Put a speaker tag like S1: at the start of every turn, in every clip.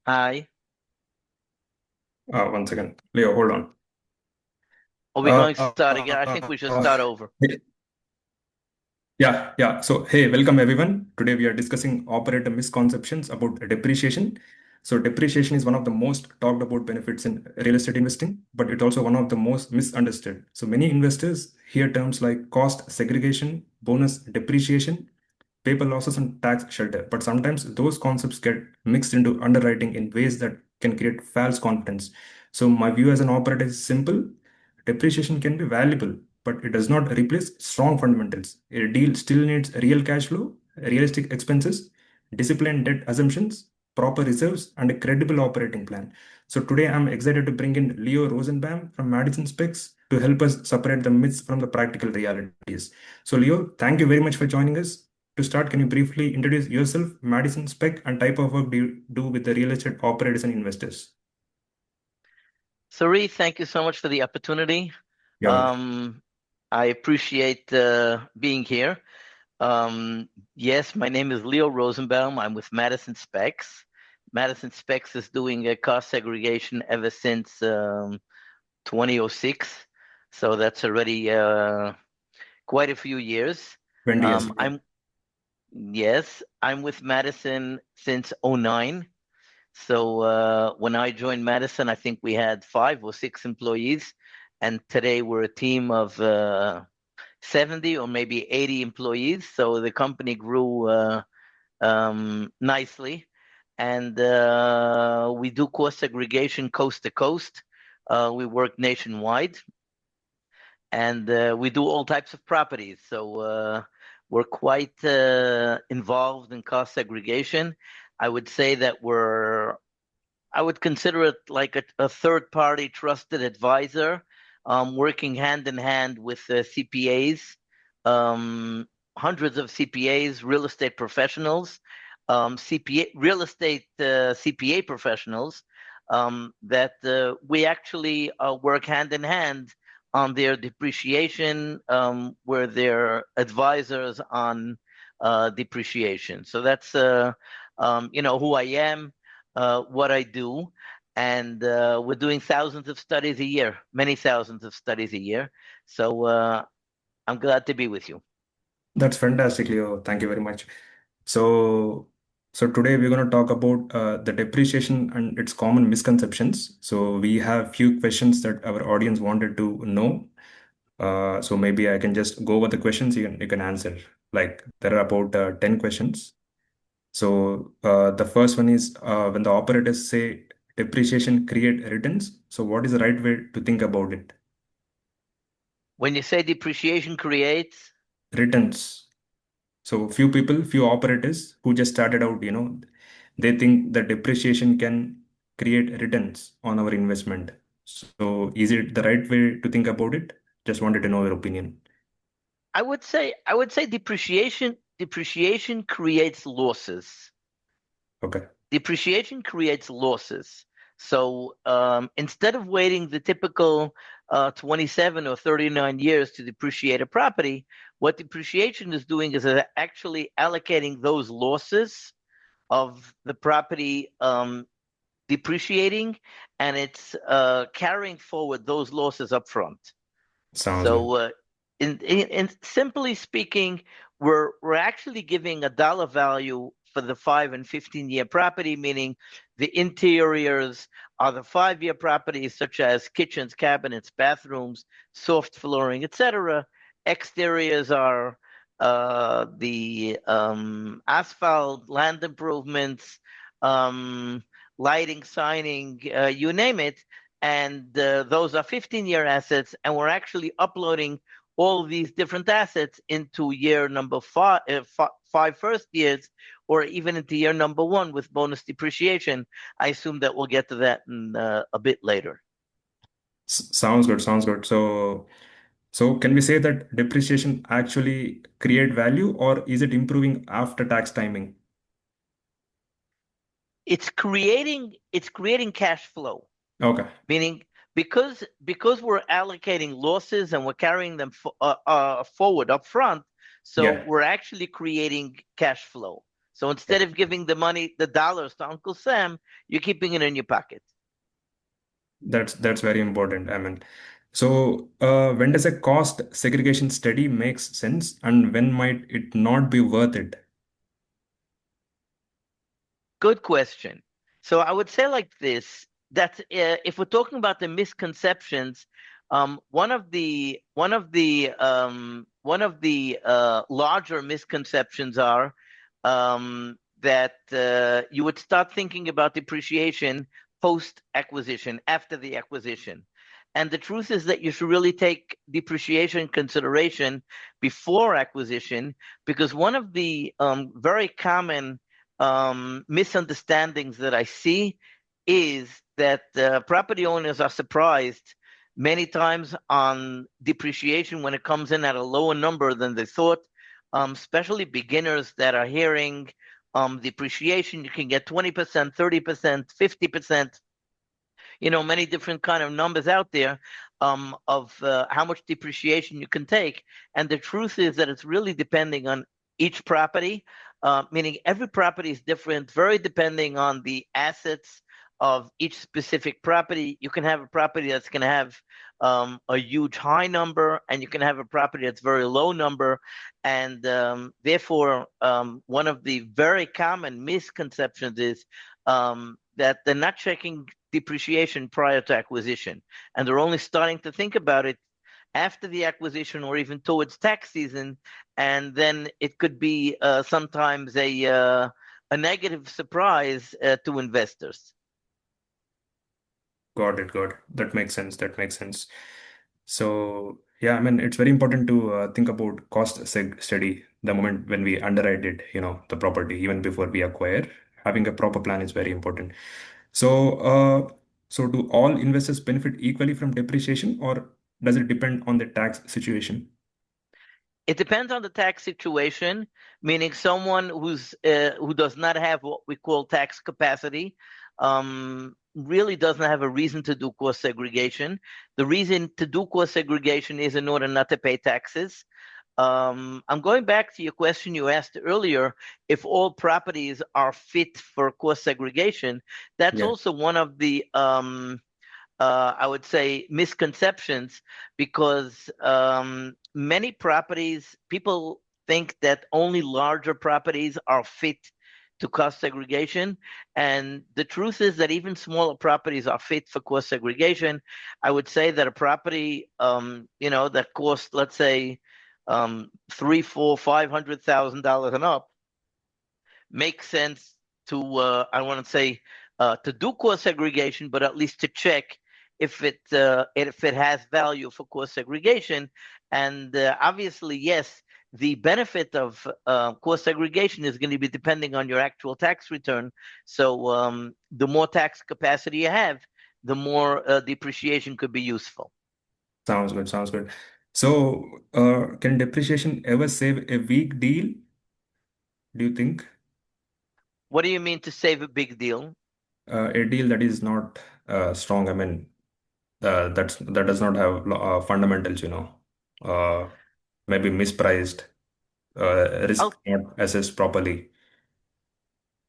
S1: Hi.
S2: One second. Leo, hold on.
S1: Are we
S2: Uh,
S1: going to
S2: uh,
S1: start again? I think
S2: uh,
S1: we should
S2: uh,
S1: start over.
S2: yeah. So, hey, welcome everyone. Today we are discussing operator misconceptions about depreciation. So, depreciation is one of the most talked about benefits in real estate investing, but it's also one of the most misunderstood. So, many investors hear terms like cost segregation, bonus depreciation, paper losses, and tax shelter. But sometimes those concepts get mixed into underwriting in ways that can create false confidence. So, my view as an operator is simple. Depreciation can be valuable, but it does not replace strong fundamentals. A deal still needs real cash flow, realistic expenses, disciplined debt assumptions, proper reserves, and a credible operating plan. So today I'm excited to bring in Leo Rosenbaum from Madison Specs to help us separate the myths from the practical realities. So Leo, thank you very much for joining us. To start, can you briefly introduce yourself, Madison Spec, and type of work do you do with the real estate operators and investors?
S1: Sari, thank you so much for the opportunity.
S2: You're welcome.
S1: Um, I appreciate being here. Um, yes, my name is Leo Rosenbaum. I'm with Madison Specs. Madison Specs is doing a cost segregation ever since 2006. So that's already quite a few years.
S2: 20 years.
S1: Um, I'm, yes, I'm with Madison since '09. So when I joined Madison, I think we had 5 or 6 employees, and today we're a team of 70 or maybe 80 employees. So the company grew nicely, and we do cost segregation coast to coast. We work nationwide, and we do all types of properties. So we're quite involved in cost segregation. I would say that I would consider it like a third party trusted advisor, working hand in hand with CPAs, um, hundreds of CPAs, real estate professionals, real estate CPA professionals, that we actually work hand in hand on their depreciation, where they're advisors on depreciation. So that's who I am, what I do, and we're doing thousands of studies a year, many thousands of studies a year. So I'm glad to be with you.
S2: That's fantastic, Leo. Thank you very much. So, so today we're going to talk about the depreciation and its common misconceptions. So we have few questions that our audience wanted to know. So maybe I can just go over the questions you can answer. Like there are about 10 questions. So the first one is when the operators say depreciation create returns. So what is the right way to think about it?
S1: When you say depreciation creates,
S2: Returns. So few people, few operators who just started out, they think that depreciation can create returns on our investment. So is it the right way to think about it? Just wanted to know your opinion.
S1: I would say depreciation creates losses.
S2: Okay.
S1: Depreciation creates losses. So instead of waiting the typical 27 or 39 years to depreciate a property, what depreciation is doing is actually allocating those losses of the property depreciating, and it's carrying forward those losses up front.
S2: Sounds good.
S1: So, in simply speaking, we're actually giving a dollar value for the 5 and 15 year property, meaning the interiors are the 5 year properties, such as kitchens, cabinets, bathrooms, soft flooring, etc. Exteriors are the asphalt, land improvements, um, lighting, signing, you name it, and those are 15-year assets, and we're actually uploading all of these different assets into year number five first years, or even into year number one with bonus depreciation. I assume that we'll get to that in a bit later.
S2: Sounds good. Sounds good. So can we say that depreciation actually create value or is it improving after tax timing?
S1: It's creating cash flow,
S2: Okay.
S1: meaning because we're allocating losses and we're carrying them forward up front, so
S2: Yeah.
S1: we're actually creating cash flow. So instead of giving the money, the dollars to Uncle Sam, you're keeping it in your pocket.
S2: That's very important. I mean, so when does a cost segregation study makes sense, and when might it not be worth it?
S1: Good question. So I would say like this, that if we're talking about the misconceptions, one of the larger misconceptions are that you would start thinking about depreciation post acquisition, after the acquisition. And the truth is that you should really take depreciation consideration before acquisition, because one of the very common misunderstandings that I see is that property owners are surprised many times on depreciation when it comes in at a lower number than they thought, especially beginners that are hearing depreciation. You can get 20%, 30%, 50%, many different kind of numbers out there of how much depreciation you can take. And the truth is that it's really depending on each property, meaning every property is different, very depending on the assets of each specific property. You can have a property that's going to have a huge high number, and you can have a property that's very low number. And therefore, one of the very common misconceptions is that they're not checking depreciation prior to acquisition, and they're only starting to think about it after the acquisition or even towards tax season, and then it could be sometimes a negative surprise to investors.
S2: Got it. Got it. That makes sense. That makes sense. So yeah, I mean, it's very important to think about cost seg study the moment when we underwrite it, the property, even before we acquire. Having a proper plan is very important. So, so do all investors benefit equally from depreciation, or does it depend on the tax situation?
S1: It depends on the tax situation, meaning someone who does not have what we call tax capacity really doesn't have a reason to do cost segregation. The reason to do cost segregation is in order not to pay taxes. I'm going back to your question you asked earlier, if all properties are fit for cost segregation. That's
S2: Yeah,
S1: also one of the I would say, misconceptions, because many properties, people think that only larger properties are fit to cost segregation. And the truth is that even smaller properties are fit for cost segregation. I would say that a property, that costs, let's say, three, four, $500,000 and up, makes sense to I want to say to do cost segregation, but at least to check if it has value for cost segregation. And obviously, yes, the benefit of cost segregation is going to be depending on your actual tax return. So the more tax capacity you have, the more depreciation could be useful.
S2: sounds good. Sounds good. So, can depreciation ever save a weak deal, do you think?
S1: What do you mean to save a big deal?
S2: A deal that is not strong, I mean, that does not have fundamentals, uh, maybe mispriced, risk
S1: I'll
S2: not assessed properly.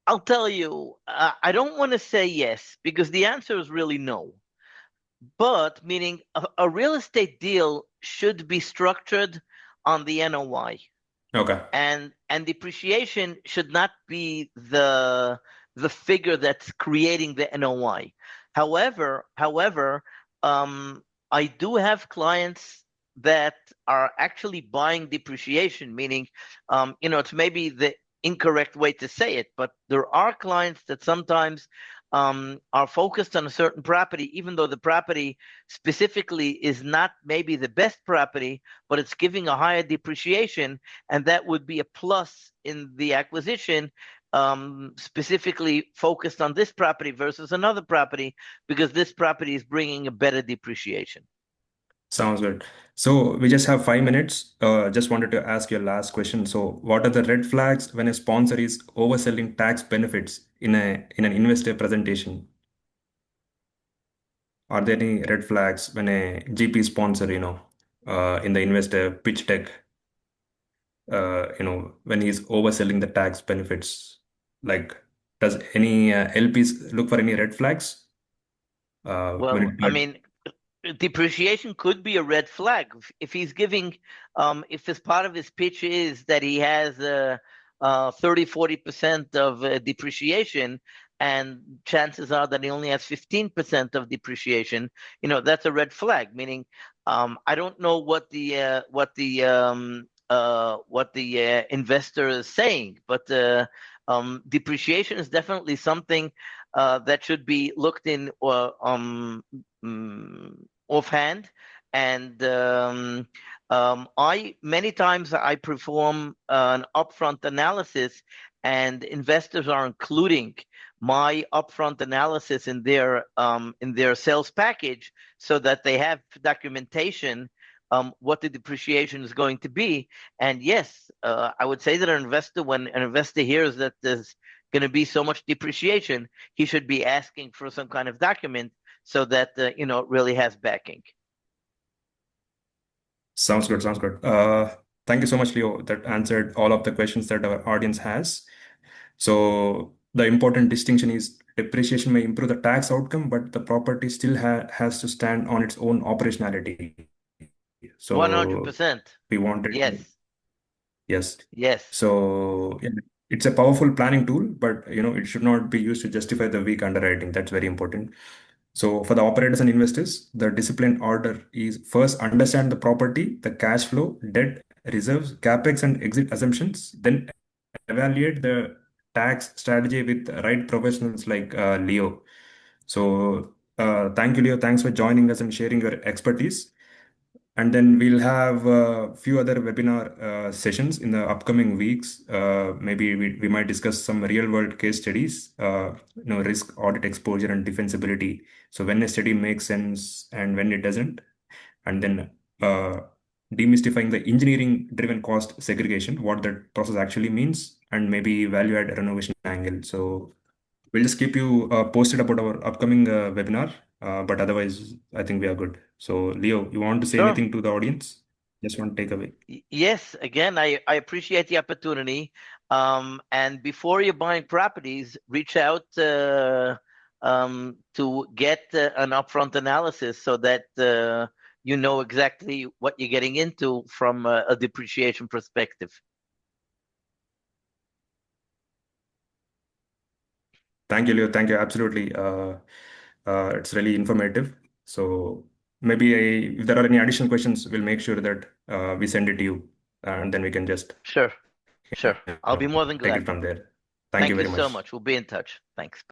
S1: I'll tell you, I don't want to say yes because the answer is really no. But meaning a real estate deal should be structured on the NOI,
S2: Okay,
S1: and depreciation should not be the figure that's creating the NOI. However, um, I do have clients that are actually buying depreciation, meaning, it's maybe the incorrect way to say it, but there are clients that sometimes are focused on a certain property, even though the property specifically is not maybe the best property, but it's giving a higher depreciation, and that would be a plus in the acquisition, specifically focused on this property versus another property, because this property is bringing a better depreciation.
S2: sounds good. So we just have 5 minutes. Just wanted to ask your last question. So, what are the red flags when a sponsor is overselling tax benefits in an investor presentation? Are there any red flags when a GP sponsor, in the investor pitch deck? when he's overselling the tax benefits? Like, does any LPs look for any red flags when
S1: Well,
S2: it
S1: I
S2: but
S1: mean, depreciation could be a red flag if he's giving, if as part of his pitch is that he has 30-40% of depreciation, and chances are that he only has 15% of depreciation. That's a red flag, meaning I don't know what the investor is saying, but depreciation is definitely something that should be looked in offhand. And I many times I perform an upfront analysis, and investors are including my upfront analysis in their sales package, so that they have documentation what the depreciation is going to be. And yes, I would say that when an investor hears that there's going to be so much depreciation, he should be asking for some kind of document, so that it really has backing.
S2: sounds good, sounds good. Thank you so much, Leo. That answered all of the questions that our audience has. So the important distinction is depreciation may improve the tax outcome, but the property still has to stand on its own operationality. So
S1: 100%.
S2: we wanted to,
S1: Yes.
S2: yes.
S1: Yes.
S2: So yeah, it's a powerful planning tool, but it should not be used to justify the weak underwriting. That's very important. So for the operators and investors, the discipline order is first understand the property, the cash flow, debt, reserves, capex, and exit assumptions. Then evaluate the tax strategy with right professionals like Leo. So thank you, Leo. Thanks for joining us and sharing your expertise. And then we'll have a few other webinar sessions in the upcoming weeks. Maybe we might discuss some real world case studies, risk, audit exposure, and defensibility. So when a study makes sense and when it doesn't, and then uh, demystifying the engineering driven cost segregation, what that process actually means, and maybe value add renovation angle. So we'll just keep you posted about our upcoming webinar. But otherwise, I think we are good. So, Leo, you want to say
S1: Sure.
S2: anything to the audience? Just want to take away.
S1: Yes, again, I appreciate the opportunity. And before you're buying properties, reach out to get an upfront analysis, so that you know exactly what you're getting into from a depreciation perspective.
S2: Thank you, Leo. Thank you. Absolutely. It's really informative. So maybe if there are any additional questions, we'll make sure that we send it to you, and then we can just
S1: Sure, sure. I'll be more than
S2: take it
S1: glad.
S2: from there. Thank you
S1: Thank you
S2: very
S1: so
S2: much.
S1: much. We'll be in touch. Thanks.